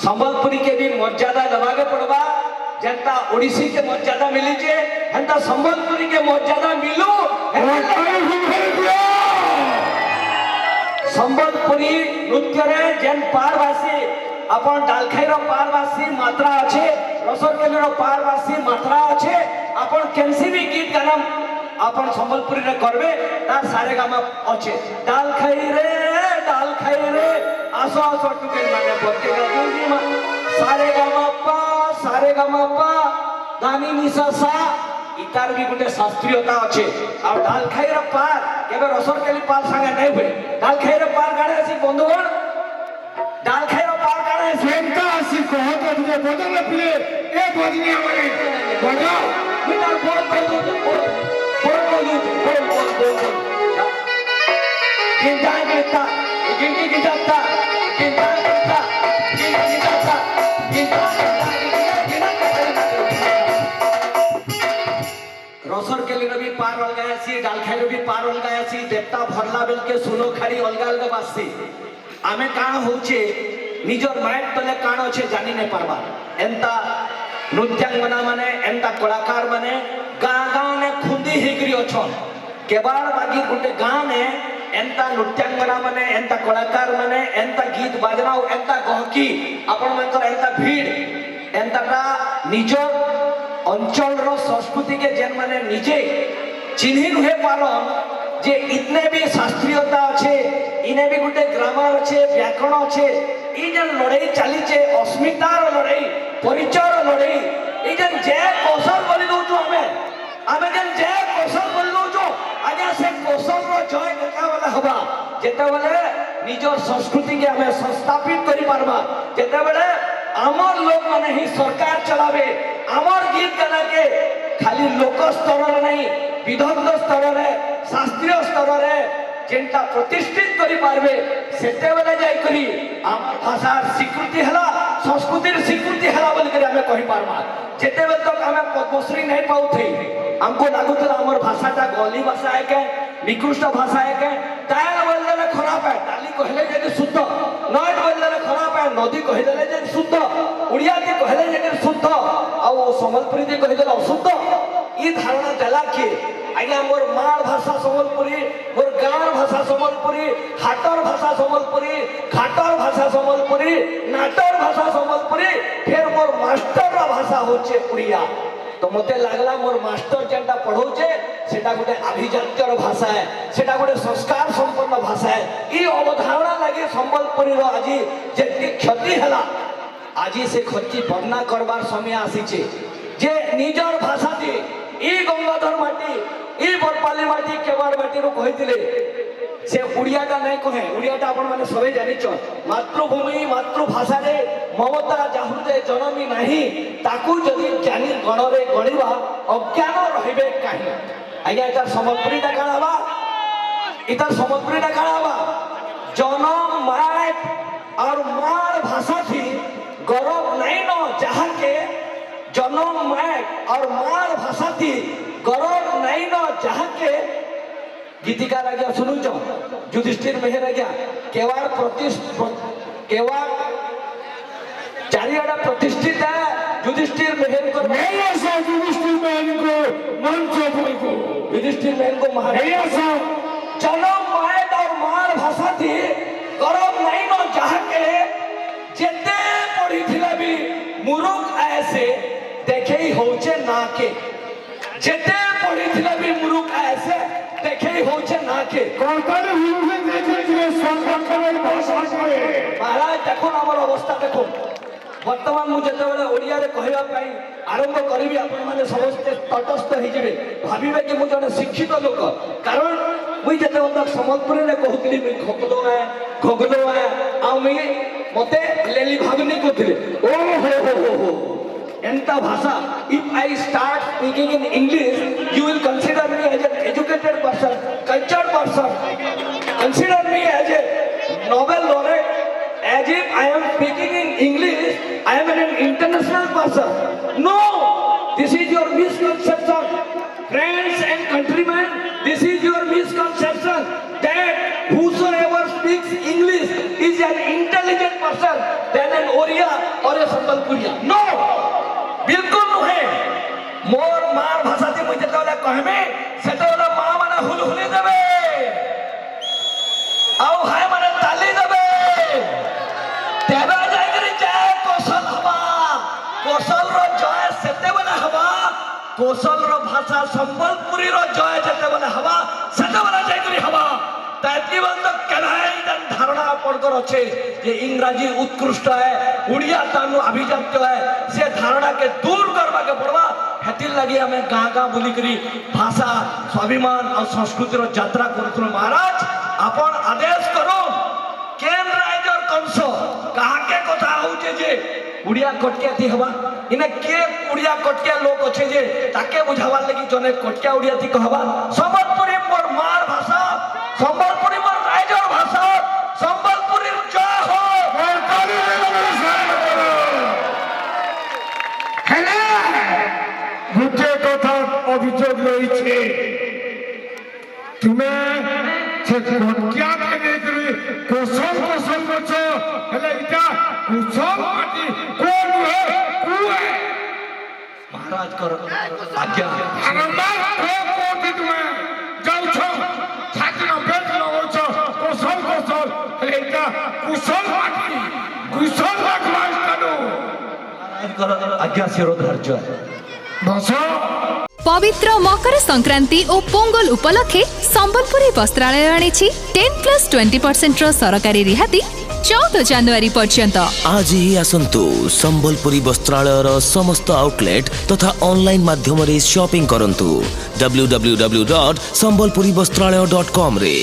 संबलपुरी के भी मर्यादा दबागे पड़वा जनता ओडिसी के मर्यादा मिली जे हंता संबलपुरी के मर्यादा मिलू संबलपुरी नृत्य रे जेन पारवासी अपन डालखाई रो पारवासी मात्रा अच्छे रसरकेली रो पारवासी मात्रा अच्छे अपन केनसी भी गीत गाना अपन संबलपुरी रे करबे तार सारे गामा अच्छे डालखाई रे आसो आसो टुके माने बोलते गाजी मा सारे गामा दानी निसा सा इतार भी गुटे शास्त्रीयता अच्छे और डालखाई रो पार केबे रसरकेली पार संगे नै हुए डालखाई रो पार गाड़े आसी बंधुगण डालखाई रो पार गाड़े सेंटा आसी कहत तुझे बदल पिले ए बजनी माने बजाओ मिटार बोल गिंटा गिंटा गिंटी गिंटा गिंटा गिंटा गिंटा रसरकेली भी पार अलगा आसी डालखाई भी पार अलगा आसी देवता भरला बेल के सुनो खाड़ी अलगा अलगा बासी आमे काण होचे निजर माइंड तले काण अच्छे जानी नहीं पारबा एंता नृत्यांगना माने एंता कलाकार माने गाँ ने खुंदी हिगरी अछन केबाड़ बागी गुटे गाँ ने एंता नृत्यांगना माने एंता कलाकार माने एंता गीत बाजना एंता गहकी आपण मनकर एंता भीड़ एंता का निजर अंचल रो संस्कृति के जेन माने निजे चिन्ही नुहे पारन जे इतने भी शास्त्रीयता अच्छे इने भी गुटे ग्रामर अच्छे व्याकरण अच्छे ई जन लड़ाई चली छे अस्मितार लड़ाई परिचय लड़ाई ई जन जय कौशल बोली दउ छु हमें जन जय कौशल बोली दउ छु आजा से कौशल रो जय कका वाला हबा जेते बेले निजर संस्कृति के हमें संस्थापित करि पारबा जेते बेले आमर लोग माने ही सरकार चलावे आमर गीत गाना के खाली लोक स्तर रे नहीं विदग्ध स्तर रे शास्त्रीय स्तर रे जेंटा प्रतिष्ठित करि पारबे सेते बेले जाई करी आमर भाषार स्वीकृति हला संस्कृतिर स्वीकृति हला बोल के हमें कहि पारबा जेते बेले तक हमें पद्मश्री नहीं पाउ थई हमको लागुतला आमर भाषाटा गली भाषा है के निकृष्ट भाषा है के ताल बोलले खराब है डाली कहले जे शुद्ध नट बोलले खराब है नदी कहले जे शुद्ध उड़िया के कहले जे शुद्ध आ संबलपुरी के कहले अशुद्ध ई धारणा देला के आज्ञा मोर मार भाषा संबलपुरी मोर गाँव भाषा संबलपुरी हाटर भाषा संबलपुरी घाटर भाषा संबलपुरी नाटर भाषा संबलपुरी फिर मोर मास्टर भाषा होचे उड़िया तो मते लागला मोर मास्टर जेंटा पढ़ौचे सेटा गोटे अभिजात्यर भाषा है सेटा गोटे संस्कार संपन्न भाषा है ई अवधारणा लगे संबलपुरी रो आजी जेति क्षति हला आजी से क्षति बन्ना करबार समय आसीचे जे निजर भाषा दे ई गंगाधर माटी ई बरपाली माटी केवाड़ माटी रो कहितिले से उड़ियाटा नहीं कहे उड़ियाटा आपण माने सबे जानिछ मातृभूमि मातृभाषा रे ममता जाहृदे जनमी नाही ताकू जदि ज्ञानी गणरे गणिबा अज्ञान रहिबे काहे आज्ञा इतार संबलपुरीटा काणाबा इतार संबलपुरीटा काणाबा जनम माट और मार भाषा थी गौरव नहीं न जहाँ के जनम माट और मार भाषा थी गौरव नहीं न जहाँ के गीतिकार आज्ञा सुनु युधिष्ठिर मेहर आज्ञा केवाड़ केवाड़ चारियाडा प्रतिष्ठित है युधिष्ठिर मेहर को युधिष्ठिर मेहर को मंच को युधिष्ठिर मेहर को महाराज जनम मायत और मार भाषा थी गौरव नहीं न जहाँ के जेते पढ़ी थिला भी मुरुख ऐसे देखे ही होचे ना के जेते पढ़ी थिला भी मुरुख ऐसे देखे ही होचे ना के कोतारे हुए देखे जे संस्कृत भाषा करे महाराज देखो हमर अवस्था देखो वर्तमान मु जते बेले ओडिया रे कहबा पई आरंभ करबी आपण माने समस्त तटस्थ ही जेबे भाबिबे कि मु जने शिक्षित लोक कारण मुई जते तक संबलपुरी रे कहतली मुई घोगलो है आ मुई मते लेली भागनी कोथिले ओ हो एंता भाषा if I start speaking in English you will consider me as an educated person cultured person consider me as a Nobel laureate as if I am speaking in English I am an international person no कोशल रो जय सेते बेले हवा कोशल रो भाषा संबलपुरी रो जय जेते बेले हवा सेते बेले जाय करी हवा तैती बंद केनाय धारणा आपनकर अच्छे जे इंग्राजी उत्कृष्ट है उड़िया तानु अभिजात्य है से धारणा के दूर करवा के पड़वा हेतिल लगी हमें गाँ गाँ बुली करी भाषा स्वाभिमान और संस्कृति रो यात्रा करथुन महाराज अपन आदेश करो केन राइजर कंस कहा के कथा होचे जे उड़िया कटकिया थी हवा इने के उड़िया कटकिया लोग अच्छे जे ताके बुझावार लगी जने कटकिया उड़िया थी कहवा संबलपुरी मोर मार भाषा संबलपुरी मोर राइजर भाषा संबलपुरी जय हो हेले गुटे কথা অভিযোগ রয়েছে তুমি সে কটকিয়া কে নেই কোশল কোশল করছো হেলে এটা কোশল মাটি কোন হে কুয়ে महाराज कर आज्ञा আমার কোটি তুমি যাওছো ছাত্র বেদ লগছো কোশল কোশল হেলে এটা কোশল মাটি কোশল রাখবাস কানো महाराज कर आज्ञा शिरोधार्य বসো पवित्र मकर संक्रांति और पोंगल उपलक्षे संबलपुरी वस्त्रालय आनिछि 10+20% सरकारी रिहाती 14 जनवरी पर्यंत। आज ही आसंतु संबलपुरी वस्त्रालयर समस्त आउटलेट तथा ऑनलाइन माध्यम रे शॉपिंग करंतु www.sambalpurivastralaya.com रे।